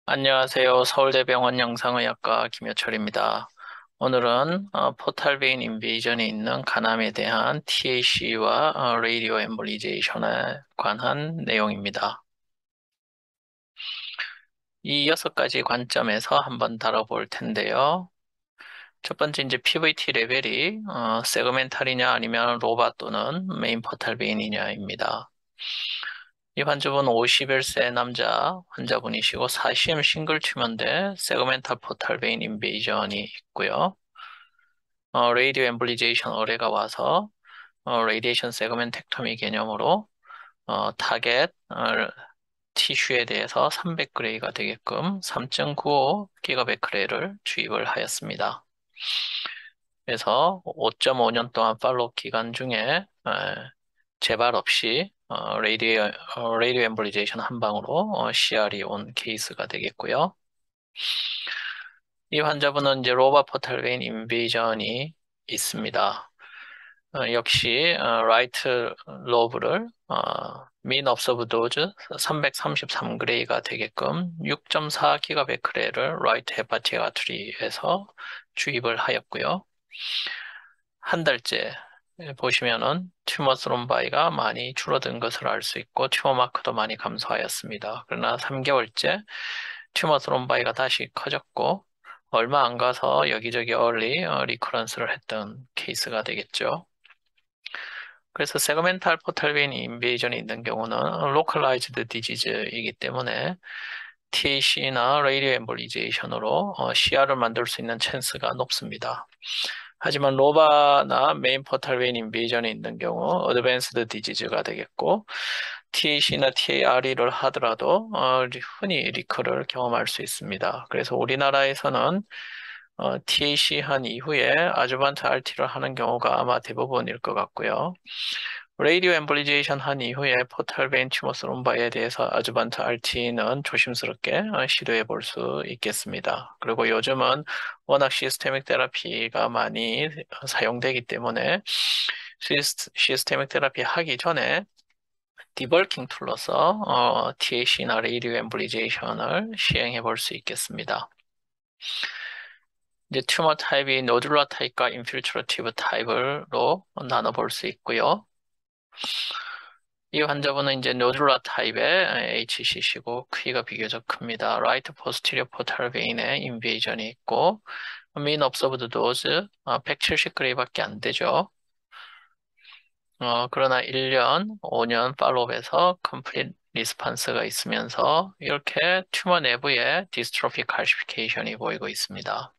안녕하세요. 서울대병원 영상의학과 김여철입니다. 오늘은 포탈 베인 인베이전이 있는 간암에 대한 TAC와 라디오 엠볼리제이션에 관한 내용입니다. 이 6가지 관점에서 한번 다뤄볼 텐데요. 첫 번째 이제 PVT 레벨이 세그멘탈이냐 아니면 로바 또는 메인 포탈베인이냐입니다. 이 환자분은 51세 남자 환자분이시고 4cm 싱글 튜머인데 세그멘탈 포탈 베인 인베이전이 있고요. 레이디오 엠블리제이션 의뢰가 와서 레디에이션 세그멘텍토미 개념으로 타겟 티슈에 대해서 300그레이가 되게끔 3.95 기가베크레를 주입을 하였습니다. 그래서 5.5년 동안 팔로우 기간 중에 재발 없이 레이디오 엠볼리제이션 한 방으로 CR이 온 케이스가 되겠고요. 이 환자분은 이제 로바 포탈 베인 인베이전이 있습니다. 역시 라이트 로브를 민 업서브 도즈 333그레이가 되게끔 6.4 기가베크레를 라이트 헤파틱 아트리에서 주입을 하였고요. 한 달째 보시면은 튜머 스롬바이가 많이 줄어든 것을 알 수 있고 튜머 마크도 많이 감소하였습니다. 그러나 3개월째 튜머 스롬바이가 다시 커졌고 얼마 안 가서 여기저기 얼리 리커런스를 했던 케이스가 되겠죠. 그래서 세그멘탈 포탈 베인 인베이전이 있는 경우는 로컬라이즈드 디지즈이기 때문에 TAC나 라디오 엠볼리제이션으로 CR을 만들 수 있는 찬스가 높습니다. 하지만 로바나 메인 포탈 베인 인베이전이 있는 경우 어드밴스드 디지즈가 되겠고 TAC나 TARE를 하더라도 흔히 리커를 경험할 수 있습니다. 그래서 우리나라에서는 TAC 한 이후에 아주반트 RT를 하는 경우가 아마 대부분일 것 같고요. 라디오 엠볼리제이션 한 이후에 포탈 베인 튜머 스롬바에 대해서 아주반트 RT는 조심스럽게 시도해 볼 수 있겠습니다. 그리고 요즘은 워낙 시스테믹 테라피가 많이 사용되기 때문에 시스테믹 테라피 하기 전에 디벌킹 툴로서 TAC나 라디오 엠볼리제이션을 시행해 볼 수 있겠습니다. 이제 튜머 타입이 노듈러 타입과 인필트러티브 타입으로 나눠볼 수 있고요. 이 환자분은 이제 노듈러 타입의 HCC고 크기가 비교적 큽니다. 라이트 포스티리어 포탈 베인에 인베이전이 있고 민 업서브드 도즈 170g밖에 안 되죠. 그러나 1년, 5년 팔로업에서 컴플릿 리스판스가 있으면서 이렇게 튜머 내부에 디스트로피 칼시피케이션이 보이고 있습니다.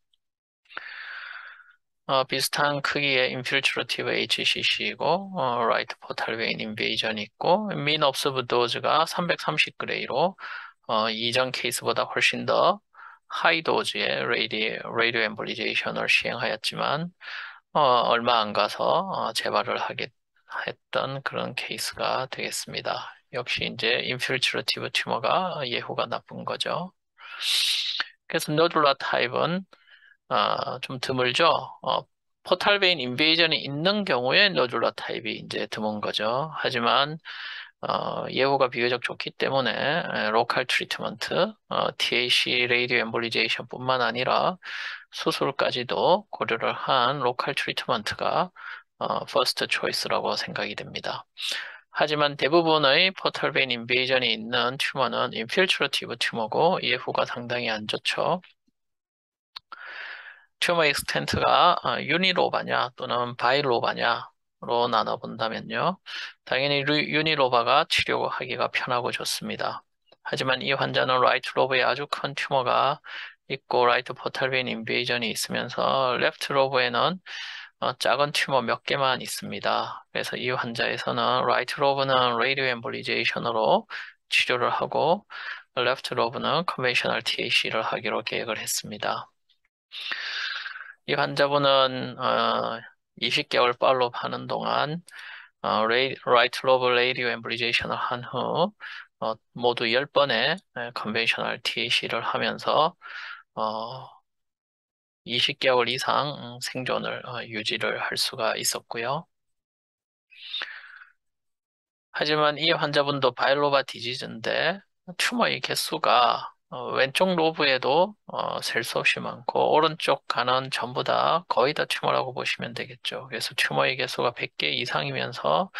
비슷한 크기의 인필트러티브 HCC이고 라이트 포탈 베인 인베이전이 있고 민 업서브 도즈가 330그레이로 이전 케이스보다 훨씬 더 하이 도즈의 레이디오 엠볼리제이션을 시행하였지만 얼마 안 가서 재발을 하게 했던 그런 케이스가 되겠습니다. 역시 이제 인필트러티브 튜머가 예후가 나쁜 거죠. 그래서 노듈라 타입은 좀 드물죠. 포탈 베인 인베이전이 있는 경우에 노듈러 타입이 이제 드문 거죠. 하지만 예후가 비교적 좋기 때문에 로컬 트리트먼트, TAC 레이디오 엠볼리제이션뿐만 아니라 수술까지도 고려를 한 로컬 트리트먼트가 퍼스트 초이스라고 생각이 됩니다. 하지만 대부분의 포탈 베인 인베이전이 있는 튜머는 인필트러티브 튜머고 예후가 상당히 안 좋죠. 튜머 익스텐트가 유니로바냐 또는 바이로바냐로 나눠본다면요. 당연히 유니로바가 치료하기가 편하고 좋습니다. 하지만 이 환자는 라이트 로브에 아주 큰 튜머가 있고 라이트 포탈베인 인베이전이 있으면서 레프트 로브에는 작은 튜머 몇 개만 있습니다. 그래서 이 환자에서는 라이트 로브는 라디오 엠볼리제이션으로 치료를 하고 레프트 로브는 컨벤셔널 TAC를 하기로 계획을 했습니다. 이 환자분은 20개월 팔로우 하는 동안 라이트 로브 레이디오 엠블리제이션을 한 후 모두 10번의 컨벤셔널 TAC를 하면서 20개월 이상 생존을 유지를 할 수가 있었고요. 하지만 이 환자분도 바이로바 디지즈인데 튜머의 개수가 왼쪽 로브에도 셀 수 없이 많고 오른쪽 간은 전부 다 거의 다 튜머라고 보시면 되겠죠. 그래서 튜머의 개수가 100개 이상이면서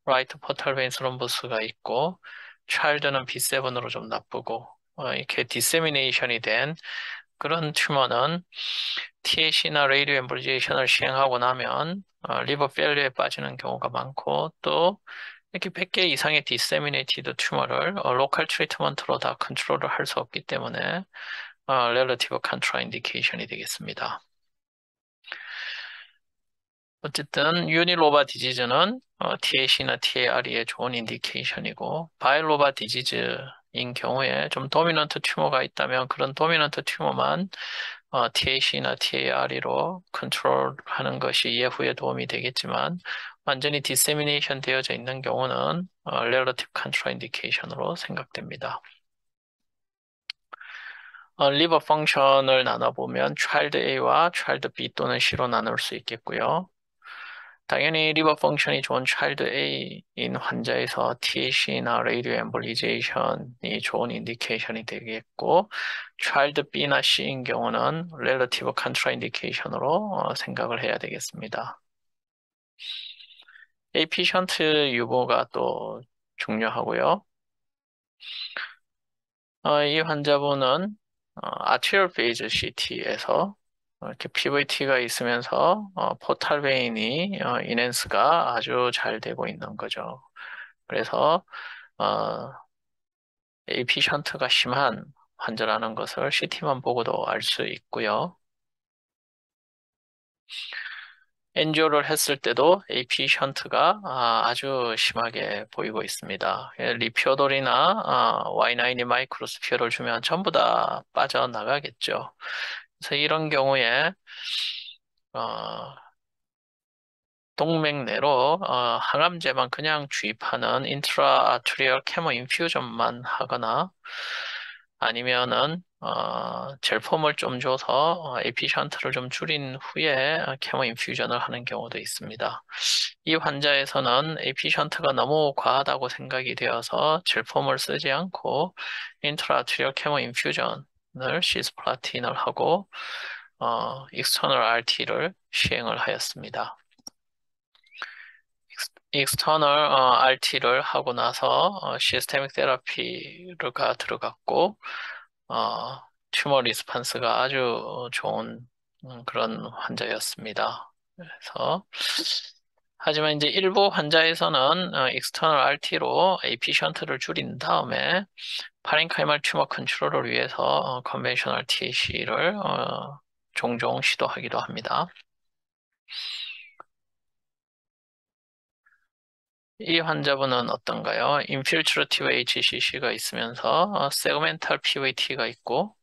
라이트 포탈 베인 스럼버스가 있고 차일드는 B7으로 좀 나쁘고 이렇게 디세미네이션이 된 그런 튜머는 TAC나 레이디오 엠볼리제이션을 시행하고 나면 리버 페일리어에 빠지는 경우가 많고 또 이렇게 100개 이상의 디세미네이티드 튜머를 로컬 트리트먼트로 다 컨트롤을 할 수 없기 때문에 렐러티브 컨트라인디케이션이 되겠습니다. 어쨌든 유니로바 디지즈는 TAC나 TARE의 좋은 인디케이션이고 바이로바 디지즈인 경우에 좀 도미넌트 튜머가 있다면 그런 도미넌트 튜머만 TAC나 TARE로 컨트롤하는 것이 예후에 도움이 되겠지만 완전히 디세미네이션 되어져 있는 경우는 렐러티브 컨트라인디케이션으로 생각됩니다. 리버 펑션을 나눠보면 child A와 child B 또는 C로 나눌 수 있겠고요. 당연히 리버 펑션이 좋은 child A인 환자에서 TAC나 라디오 엠볼리제이션이 좋은 인디케이션이 되겠고 child B나 C인 경우는 relative contraindication으로 생각을 해야 되겠습니다. AP 션트 유무가 또 중요하고요. 이 환자분은 아트리얼 베이즈 CT에서 이렇게 PVT가 있으면서 포탈 베인이 인핸스가 아주 잘 되고 있는 거죠. 그래서 AP 션트가 심한 환자라는 것을 CT만 보고도 알 수 있고요. 엔지오를 했을 때도 AP 션트가 아주 심하게 보이고 있습니다. 리피오돌이나 Y9이 마이크로스피어를 주면 전부 다 빠져나가겠죠. 그래서 이런 경우에 어, 동맥 내로 항암제만 그냥 주입하는 인트라아트리얼 케모 인퓨전만 하거나 아니면은 젤폼을 좀 줘서 에피션트를 좀 줄인 후에 케모 인퓨전을 하는 경우도 있습니다. 이 환자에서는 에피션트가 너무 과하다고 생각이 되어서 젤폼을 쓰지 않고 인트라아트리얼 케모 인퓨전을 시스플라틴을 하고 익스터널 RT를 시행을 하였습니다. 익스터널 RT를 하고 나서 시스테믹 테라피가 들어갔고 튜머 리스판스가 아주 좋은 그런 환자였습니다. 그래서 하지만 이제 일부 환자에서는 익스터널 RT로 에피션트를 줄인 다음에 파렌카이말 튜머 컨트롤을 위해서 컨벤셔널 TAC를 종종 시도하기도 합니다. 이 환자분은 어떤가요? 인필트러티브 HCC가 있으면서 세그멘탈 PVT가 있고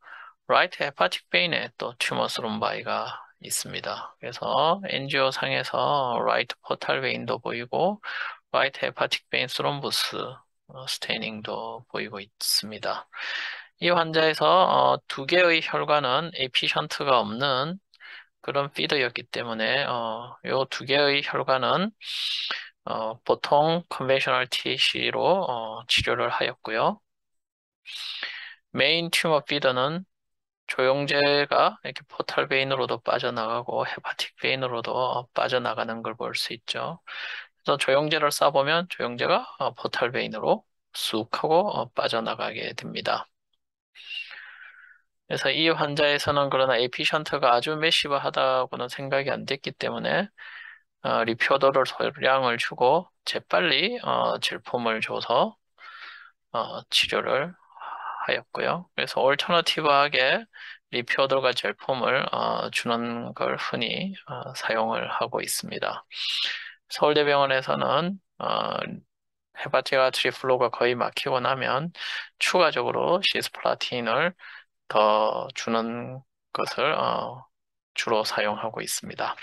라이트 헤파틱 베인에 또 튜머 스롬바이가 있습니다. 그래서 엔지오 상에서 라이트 포탈 베인도 보이고 라이트 헤파틱 베인 스롬부스 스테이닝도 보이고 있습니다. 이 환자에서 두 개의 혈관은 에피션트가 없는 그런 피드였기 때문에 이 두 개의 혈관은 보통 컨벤셔널 TAC로 치료를 하였고요. 메인 튜머 피더는 조영제가 이렇게 포탈 베인으로도 빠져나가고 헤파틱 베인으로도 빠져나가는 걸 볼 수 있죠. 그래서 조영제를 쏴보면 조영제가 포탈 베인으로 쑥 하고 빠져나가게 됩니다. 그래서 이 환자에서는 그러나 에피션트가 아주 매시브하다고는 생각이 안 됐기 때문에 리표더를 소량을 주고 재빨리 질품을 줘서 치료를 하였고요. 그래서 얼터너티브하게 리표더가 젤폼을 주는 걸 흔히 사용을 하고 있습니다. 서울대병원에서는 헤파틱 아트리 플로가 거의 막히고 나면 추가적으로 시스플라틴을 더 주는 것을 주로 사용하고 있습니다.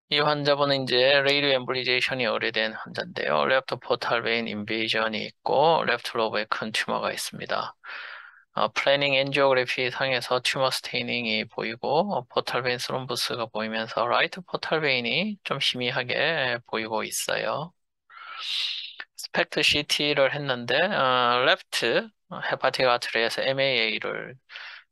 이 환자분은 이제 레이디오 엠볼리제이션이 오래된 환자인데요. 레프트 포탈 베인 인베이전이 있고 레프트 로브에 큰 튜머가 있습니다. 플래닝 엔지오그래피 상에서 튜머 스테이닝이 보이고 포탈 베인 스롬부스가 보이면서 라이트 포탈 베인이 좀 희미하게 보이고 있어요. 스펙트 CT를 했는데 레프트 헤파틱 아트리에서 MAA를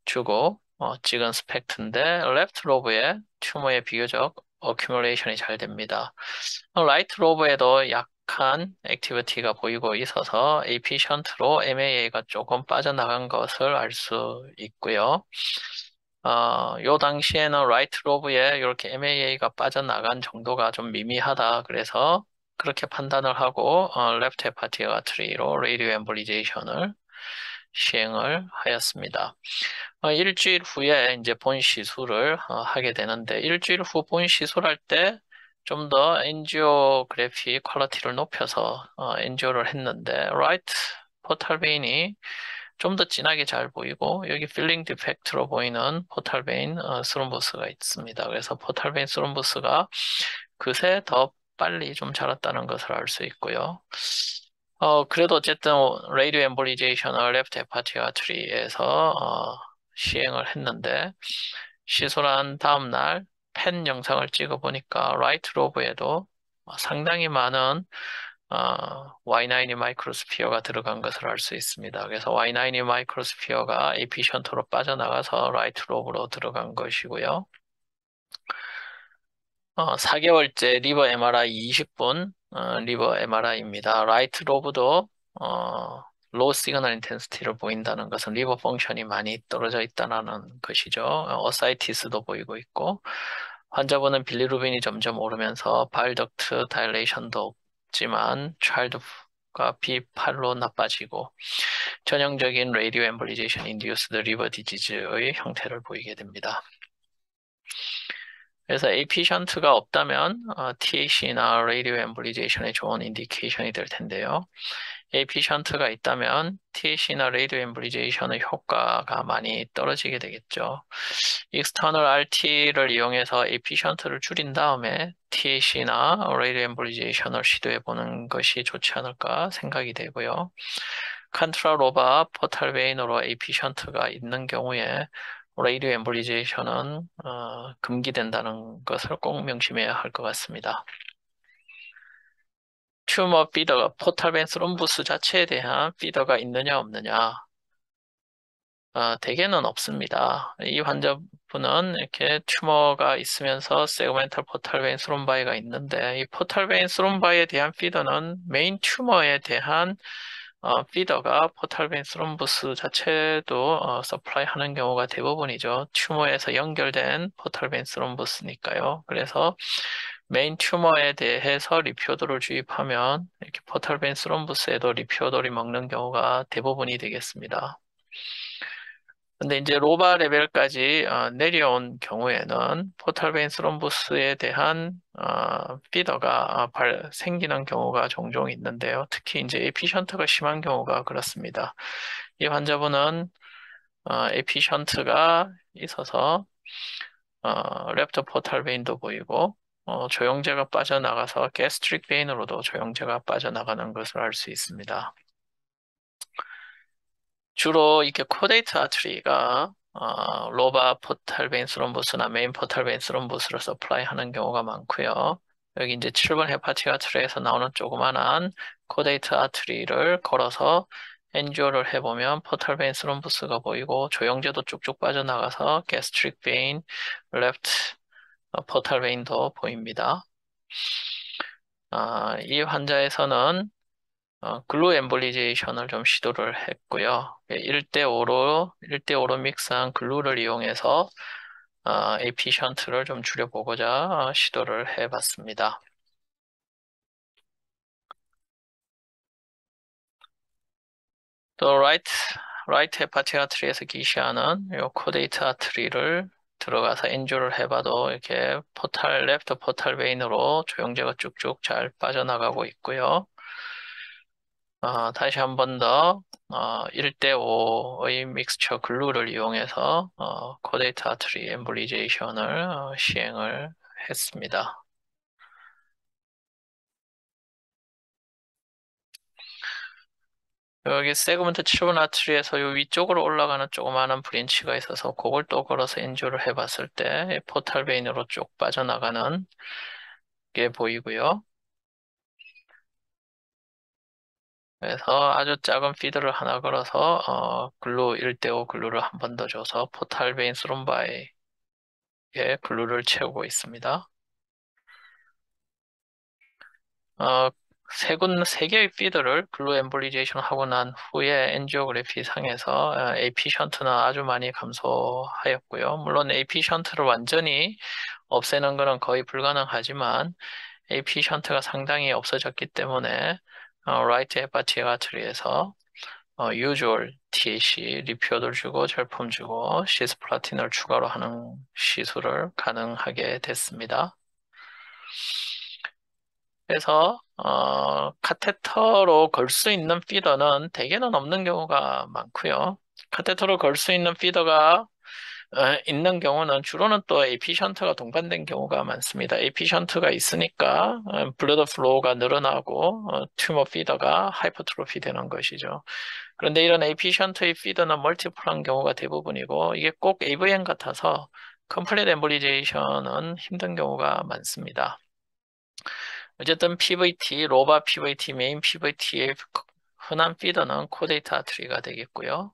주고 찍은 스펙트인데 레프트 로브에 튜머의 비교적 어큐뮬레이션이 잘 됩니다. 라이트 로브에도 약한 액티비티가 보이고 있어서 AP 션트로 MAA가 조금 빠져나간 것을 알 수 있고요. 요 당시에는 라이트 로브에 이렇게 MAA가 빠져나간 정도가 좀 미미하다. 그래서 그렇게 판단을 하고 레프트 헤파틱 아트리로 레이디오 엠볼리제이션을 시행을 하였습니다. 일주일 후에 이제 본 시술을 하게 되는데 일주일 후 본 시술할 때 좀 더 엔지오그래피 퀄리티를 높여서 엔지오를 했는데 라이트 포탈 베인이 좀 더 진하게 잘 보이고 여기 필링 디펙트로 보이는 포탈 베인 스롬보스가 있습니다. 그래서 포탈 베인 스롬보스가 그새 더 빨리 좀 자랐다는 것을 알 수 있고요. 그래도 어쨌든 레이디오 엠볼리제이션을 레프트 헤파틱 아트리에서 시행을 했는데 시술한 다음 날 펜 영상을 찍어 보니까 라이트 로브에도 상당히 많은 Y9 마이크로스피어가 들어간 것을 알 수 있습니다. 그래서 Y9 마이크로스피어가 에피션트로 빠져나가서 라이트 로브로 들어간 것이고요. 4개월째 리버 MRI 20분 리버 MRI입니다. 라이트 로브도 로우 시그널 인텐시티를 보인다는 것은 리버 펑션이 많이 떨어져 있다는 것이죠. 어사이티스도 보이고 있고 환자분은 빌리루빈이 점점 오르면서 바일덕트 다일레이션도 없지만 차일드가 비팔로 나빠지고 전형적인 레디오 엠볼리제이션 인듀스드 리버 디지즈의 형태를 보이게 됩니다. 그래서 AP 션트가 없다면 TAC나 라디오 엠볼리제이션에 좋은 인디케이션이 될 텐데요. AP 션트가 있다면 TAC나 라디오 엠볼리제이션의 효과가 많이 떨어지게 되겠죠. 익스터널 RT를 이용해서 AP 션트를 줄인 다음에 TAC나 라디오 엠볼리제이션을 시도해 보는 것이 좋지 않을까 생각이 되고요. 칸트라 로바 포탈 베인으로 AP 션트가 있는 경우에 레이디오 엠볼리제이션은 금기된다는 것을 꼭 명심해야 할 것 같습니다. 튜머 피더가 포탈벤 스롬부스 자체에 대한 피더가 있느냐 없느냐 대개는 없습니다. 이 환자분은 이렇게 튜머가 있으면서 세그멘탈 포탈벤 스롬바이가 있는데 이 포탈벤 스롬바이에 대한 피더는 메인 튜머에 대한 피더가 포탈벤 스롬부스 자체도 서플라이 하는 경우가 대부분이죠. 튜머에서 연결된 포탈벤 스롬부스니까요. 그래서 메인 튜머에 대해서 리피오도를 주입하면 이렇게 포탈벤 스롬부스에도 리피오도를 먹는 경우가 대부분이 되겠습니다. 근데 이제 로바 레벨까지 내려온 경우에는 포탈벤 스롬부스에 대한 피더가 생기는 경우가 종종 있는데요. 특히 이제 에피션트가 심한 경우가 그렇습니다. 이 환자분은 에피션트가 있어서 랩터 포탈벤도 보이고 조영제가 빠져나가서 게스트릭 베인으로도 조영제가 빠져나가는 것을 알 수 있습니다. 주로 이렇게 코데이트 아트리가 로바 포탈벤 스롬보스나 메인 포탈벤 스롬보스를 서플라이 하는 경우가 많고요. 여기 이제 7번 헤파틱 아트리에서 나오는 조그만한 코데이트 아트리를 걸어서 엔지오를 해보면 포탈벤 스롬보스가 보이고 조영제도 쭉쭉 빠져나가서 게스트릭 베인, 레프트 포탈벤도 보입니다. 이 환자에서는 글루 엠볼리제이션을 좀 시도를 했고요. 1대5로 믹스한 글루를 이용해서 AP 션트를 좀 줄여보고자 시도를 해봤습니다. 또 라이트 헤파틱 아트리에서 기시하는 요 코데이트 아트리를 들어가서 엔조를 해봐도 이렇게 레프트 포탈 베인으로 조영제가 쭉쭉 잘 빠져나가고 있고요. 다시 한 번 더 1대5의 믹스처 글루를 이용해서 코데이트 아트리 엠볼리제이션을 시행을 했습니다. 여기 세그먼트 7번 아트리에서 요 위쪽으로 올라가는 조그마한 브랜치가 있어서 그걸 또 걸어서 엔조를 해봤을 때 포탈 베인으로 쭉 빠져나가는 게 보이고요. 그래서 아주 작은 피드를 하나 걸어서 글루 1대5 글루를 한 번 더 줘서 포탈베인 스롬바에 글루를 채우고 있습니다. 어, 세 개의 피드를 글루 엠볼리제이션 하고 난 후에 엔지오그래피 상에서 AP 션트는 아주 많이 감소하였고요. 물론 AP 션트를 완전히 없애는 것은 거의 불가능하지만 AP 션트가 상당히 없어졌기 때문에 라이트 헤파틱 아트리에서 usual TAC 리피어를 주고 절품 주고 시스플라틴을 추가로 하는 시술을 가능하게 됐습니다. 그래서 카테터로 걸 수 있는 피더는 대개는 없는 경우가 많고요. 카테터로 걸 수 있는 피더가 있는 경우는 주로는 또 AP 션트가 동반된 경우가 많습니다. AP 션트가 있으니까 블러드 플로우가 늘어나고 튜머 피더가 하이퍼트로피 되는 것이죠. 그런데 이런 AP 션트의 피더는 멀티플한 경우가 대부분이고 이게 꼭 AVM 같아서 컴플릿 엠볼리제이션은 힘든 경우가 많습니다. 어쨌든 PVT, 로바 PVT, 메인 PVT의 흔한 피더는 코데이터 아트리가 되겠고요.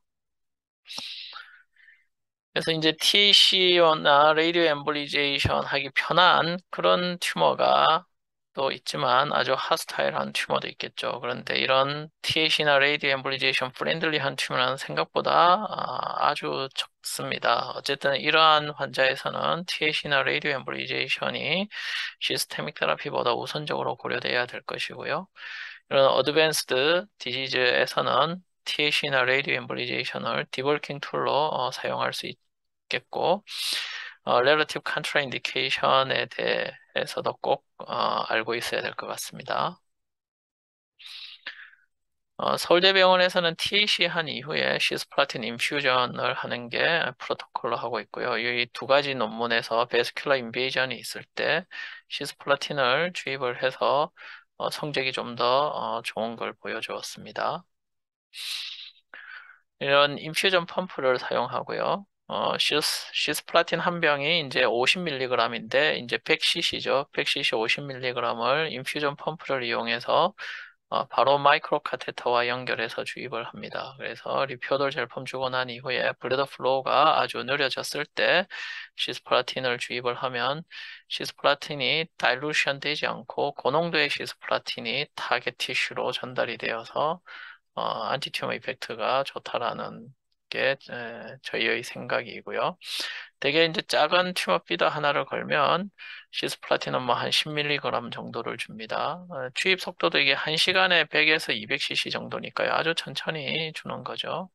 그래서 이제 TAC나 레이디오 엠볼리제이션 하기 편한 그런 튜머가 또 있지만 아주 하스타일한 튜머도 있겠죠. 그런데 이런 TAC나 레이디오 엠볼리제이션 프렌들리한 튜머는 생각보다 아주 적습니다. 어쨌든 이러한 환자에서는 TAC나 레이디오 엠볼리제이션이 시스테믹 테라피보다 우선적으로 고려돼야 될 것이고요. 이런 어드밴스드 디지즈에서는 TAC나 레이디오 엠볼리제이션을 디볼킹 툴로 사용할 수 있겠고, relative contraindication에 대해서도 꼭 알고 있어야 될 것 같습니다. 서울대병원에서는 TAC 한 이후에 시스플라틴 인퓨전을 하는 게 프로토콜로 하고 있고요. 이 두 가지 논문에서 베스큘러 인베이전이 있을 때 시스플라틴을 주입을 해서 성적이 좀 더 좋은 걸 보여주었습니다. 이런 인퓨전 펌프를 사용하고요. 시스플라틴 한 병이 이제 50mg인데 이제 100cc죠. 100cc 50mg을 인퓨전 펌프를 이용해서 바로 마이크로 카테터와 연결해서 주입을 합니다. 그래서 리피어돌 제품 주고 난 이후에 블러드 플로우가 아주 느려졌을 때 시스플라틴을 주입을 하면 시스플라틴이 다일루션 되지 않고 고농도의 시스플라틴이 타겟 티슈로 전달이 되어서 안티튜머 이펙트가 좋다라는 게 저희의 생각이고요. 대개 이제 작은 튜머 피더 하나를 걸면 시스플라틴은 뭐 한 10mg 정도를 줍니다. 주입 속도도 이게 1시간에 100에서 200cc 정도니까요. 아주 천천히 주는 거죠.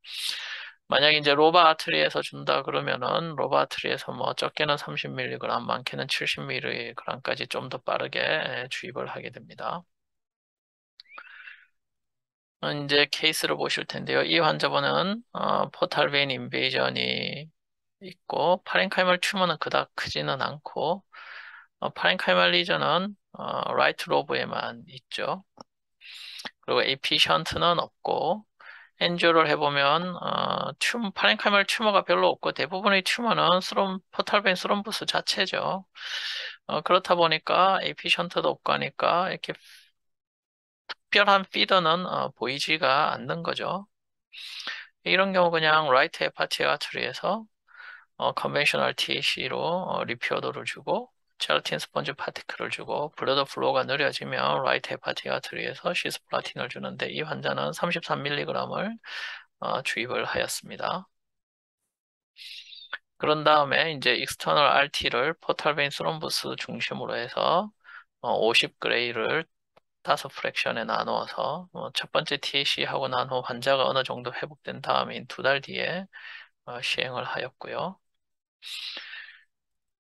만약 이제 로바 아트리에서 준다 그러면은 로바 아트리에서 뭐 적게는 30mg, 많게는 70mg까지 좀 더 빠르게 주입을 하게 됩니다. 이제 케이스를 보실 텐데요. 이 환자분은 포탈 베인 인베이전이 있고 파렌카이멀 튜머는 그닥 크지는 않고 파렌카이멀 리전은 라이트 로브에만 있죠. 그리고 AP 션트는 없고 엔지오를 해보면 파렌카이멀 튜머가 별로 없고 대부분의 튜머는 포탈 베인 스롬부스 자체죠. 그렇다 보니까 AP 션트도 없고 하니까 이렇게 특별한 피더는 보이지가 않는 거죠. 이런 경우 그냥 라이트 헤파틱 아트리에서 컨벤셔널 TAC로 리피어도를 주고 체라틴 스펀지 파티클을 주고 블러드 플로우가 느려지면 라이트 헤파틱 아트리에서 시스플라틴을 주는데 이 환자는 33mg을 주입을 하였습니다. 그런 다음에 이제 익스터널 RT를 포탈베인 스롬부스 중심으로 해서 50그레이를 5프랙션에 나누어서 첫 번째 TAC 하고 난 후 환자가 어느 정도 회복된 다음인 2달 뒤에 시행을 하였고요.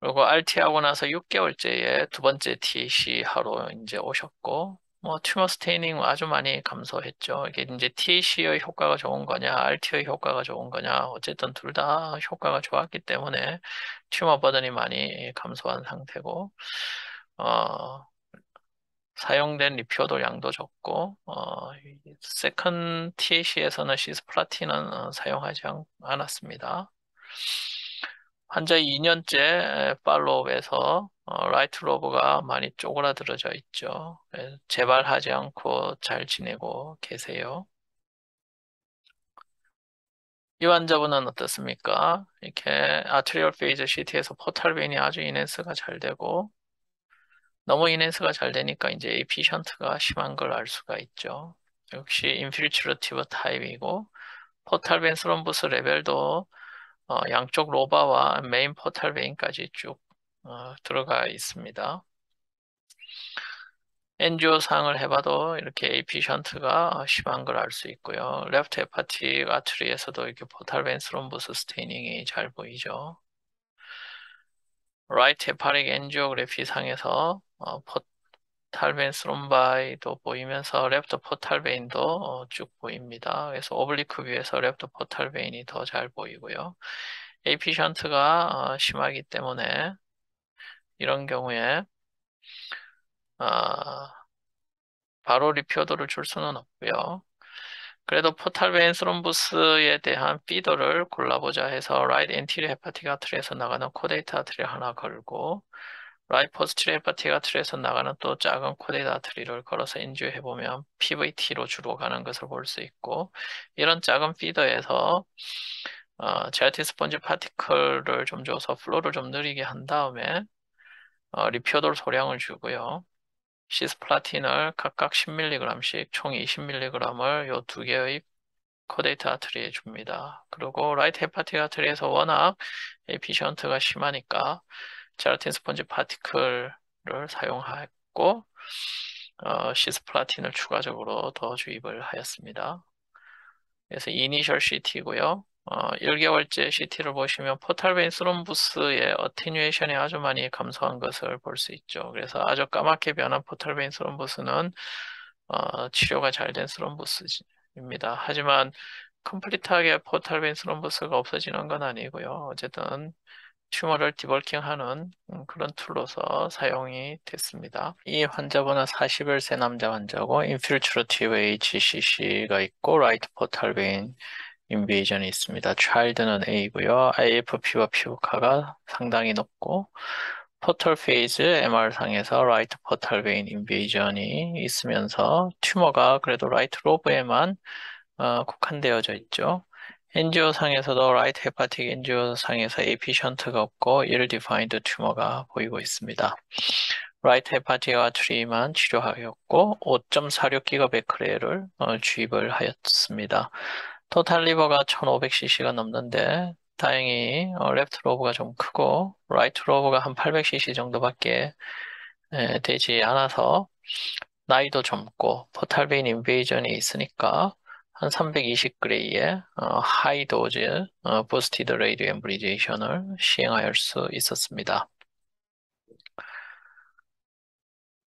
그리고 RT하고 나서 6개월째에 두 번째 TAC 하러 이제 오셨고, 뭐 튜머 스테이닝 아주 많이 감소했죠. 이게 이제 TAC의 효과가 좋은 거냐, RT의 효과가 좋은 거냐, 어쨌든 둘 다 효과가 좋았기 때문에 튜머 버든이 많이 감소한 상태고, 어, 사용된 리피어도 양도 적고, 세컨 TAC에서는 시스플라틴은 사용하지 않았습니다. 환자 2년째 팔로우에서 라이트 로브가 많이 쪼그라들어져 있죠. 재발하지 않고 잘 지내고 계세요. 이 환자분은 어떻습니까? 이렇게 아트리얼 페이즈 CT에서 포탈 벤이 아주 인핸스가 잘 되고 너무 인핸스가 잘 되니까 이제 AP 션트가 심한 걸 알 수가 있죠. 역시 인필트러티브 타입이고 포탈 벤 스럼부스 레벨도 양쪽 로바와 메인 포탈 벤까지 쭉 들어가 있습니다. 엔지오 상을 해봐도 이렇게 AP 션트가 심한 걸 알 수 있고요. 레프트 헤파틱 아트리에서도 이렇게 포탈 벤 스럼부스 스테이닝이 잘 보이죠. 라이트 헤파틱 엔지오그래피 상에서 포탈벤 스롬바이도 보이면서 랩터 포탈베인도 쭉 보입니다. 그래서 오블리크 뷰에서 랩터 포탈베인이 더 잘 보이고요. AP 션트가 심하기 때문에 이런 경우에 어, 바로 리피어도를 줄 수는 없고요. 그래도 포탈베인 스롬부스에 대한 피더를 골라보자 해서 라이트 엔티리어 헤파틱 아트리에서 나가는 코데이트 아트리 하나 걸고 라이트 포스티리어 헤파틱 아트리에서 나가는 또 작은 코데이트 아트리를 걸어서 인지해보면 PVT로 주로 가는 것을 볼 수 있고 이런 작은 피더에서 제라틴 스펀지 파티클을 좀 줘서 플로를 좀 느리게 한 다음에 리피어돌 소량을 주고요. 시스플라틴을 각각 10mg씩 총 20mg을 이 두 개의 코데이트 아트리에 줍니다. 그리고 라이트 헤파틱 아트리에서 워낙 에피션트가 심하니까 제라틴 스펀지 파티클을 사용했고 시스플라틴을 추가적으로 더 주입을 하였습니다. 그래서 이니셜 CT고요. 1개월째 CT를 보시면 포탈베인 스롬부스의 어테뉴에이션이 아주 많이 감소한 것을 볼 수 있죠. 그래서 아주 까맣게 변한 포탈베인 스롬부스는 치료가 잘 된 스롬부스입니다. 하지만 컴플리트하게 포탈베인 스롬부스가 없어지는 건 아니고요. 어쨌든 튜머를 디버킹하는 그런 툴로서 사용이 됐습니다. 이 환자분은 41세 남자 환자고 인필트러티브 HCC가 있고 라이트 포탈베인 인베이전이 있습니다. 차일드는 A고요. IFP와 피부카가 상당히 높고 포털 페이즈 MR상에서 라이트 포탈 베인 인베이전이 있으면서 튜머가 그래도 라이트 로브에만 국한되어져 있죠. 엔지오상에서도 라이트 헤파틱 엔지오상에서 AP 션트가 없고 일 디파인드 튜머가 보이고 있습니다. 라이트 헤파틱 아트리만 치료하였고 5.46기가 베크레를 주입을 하였습니다. 토탈 리버가 1500cc가 넘는데 다행히 레프트 로브가 좀 크고 라이트 로브가 한 800cc 정도밖에 되지 않아서 나이도 젊고 포탈베인 인베이전이 있으니까 한 320그레이의 하이 도즈 부스티드 레이디오 엠브리제이션을 시행할 수 있었습니다.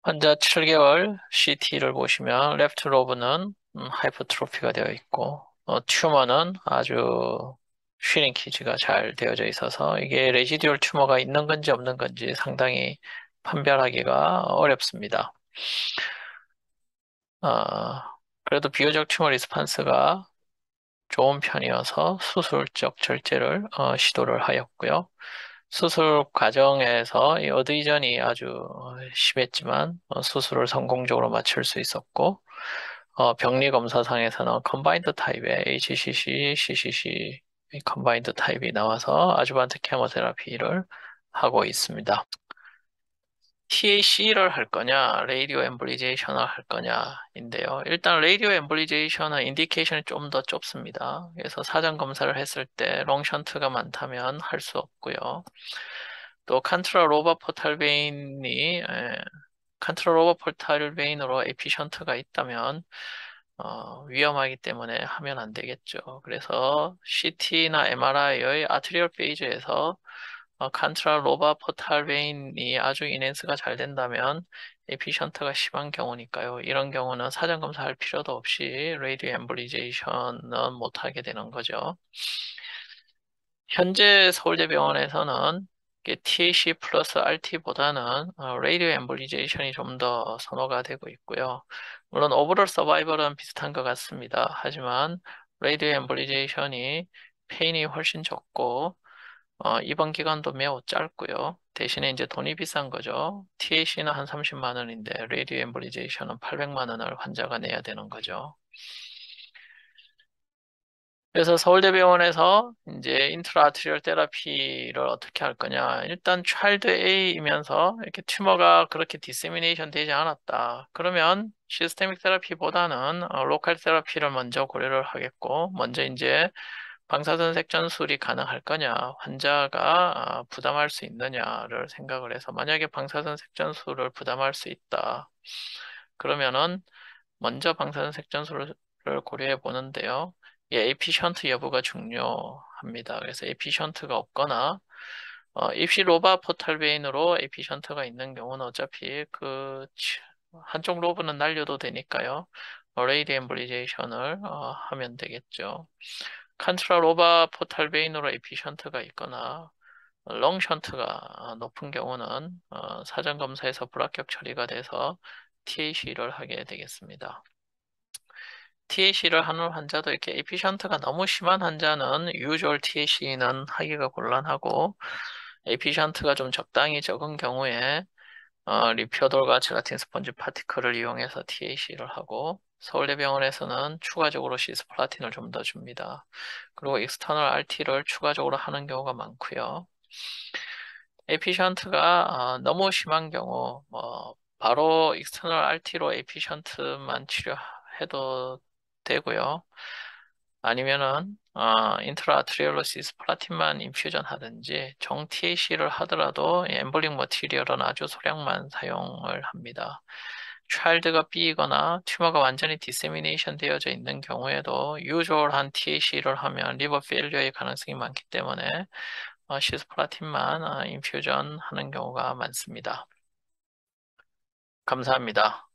환자 7개월 CT를 보시면 레프트 로브는 하이퍼트로피가 되어 있고 튜머는 아주 슈링키지가 잘 되어져 있어서 이게 레지듀얼 튜머가 있는 건지 없는 건지 상당히 판별하기가 어렵습니다. 그래도 비교적 튜머 리스판스가 좋은 편이어서 수술적 절제를 시도를 하였고요. 수술 과정에서 이 어드이전이 아주 심했지만 수술을 성공적으로 마칠 수 있었고 병리 검사상에서는 컴바인드 타입의 HCC, CCC 컴바인드 타입이 나와서 아주반트 케모테라피를 하고 있습니다. TAC를 할 거냐, 레이디오 엠볼리제이션을 할 거냐인데요. 일단 레이디오 엠볼리제이션은 인디케이션이 좀 더 좁습니다. 그래서 사전 검사를 했을 때 롱션트가 많다면 할 수 없고요. 또 칸트라 로바 포탈베인이 칸트라 로바 포탈베인으로 에피션트가 있다면 위험하기 때문에 하면 안 되겠죠. 그래서 CT나 MRI의 아트리얼 페이지에서 칸트라 로바 포탈베인이 아주 인핸스가 잘 된다면 에피션트가 심한 경우니까요. 이런 경우는 사전 검사할 필요도 없이 레이디오 엠볼리제이션은 못하게 되는 거죠. 현재 서울대병원에서는 TAC 플러스 RT보다는 레이디오 엠볼리제이션이 좀 더 선호가 되고 있고요. 물론 오버롤 서바이벌은 비슷한 것 같습니다. 하지만 레이디오 엠볼리제이션이 페인이 훨씬 적고 입원 기간도 매우 짧고요. 대신에 이제 돈이 비싼 거죠. TAC는 한 30만 원인데 레디오 엠볼리제이션은 800만 원을 환자가 내야 되는 거죠. 그래서 서울대병원에서 이제 인트라아트리얼 테라피를 어떻게 할 거냐. 일단 차일드 A이면서 이렇게 튜머가 그렇게 디세미네이션 되지 않았다. 그러면 시스테믹 테라피보다는 로컬 테라피를 먼저 고려를 하겠고, 먼저 이제 방사선 색전술이 가능할 거냐, 환자가 부담할 수 있느냐를 생각을 해서 만약에 방사선 색전술을 부담할 수 있다. 그러면은 먼저 방사선 색전술을 고려해 보는데요. 이 에피션트 여부가 중요합니다. 그래서 에피션트가 없거나 입시 로바 포탈베인으로 에피션트가 있는 경우는 어차피 한쪽 로브는 날려도 되니까요. 레이디 엠볼리제이션을 하면 되겠죠. 칸트라 로바 포탈베인으로 에피션트가 있거나 렁 션트가 높은 경우는 사전 검사에서 불합격 처리가 돼서 TAC를 하게 되겠습니다. TAC를 하는 환자도 이렇게 에피션트가 너무 심한 환자는 유주얼 TAC는 하기가 곤란하고 에피션트가 좀 적당히 적은 경우에 리피어돌과 젤라틴 스펀지 파티클을 이용해서 TAC를 하고 서울대병원에서는 추가적으로 시스플라틴을 좀 더 줍니다. 그리고 익스터널 RT를 추가적으로 하는 경우가 많고요. 에피션트가 너무 심한 경우 바로 익스터널 RT로 에피션트만 치료해도 되고요. 아니면은 인트라아트리얼로 시스플라틴만 인퓨전 하든지 정 TAC를 하더라도 엠볼릭 머티리얼은 아주 소량만 사용을 합니다. 차일드가 B이거나 튜머가 완전히 디세미네이션 되어져 있는 경우에도 유주얼한 TAC를 하면 리버 페일리어의 가능성이 많기 때문에 시스플라틴만 인퓨전 하는 경우가 많습니다. 감사합니다.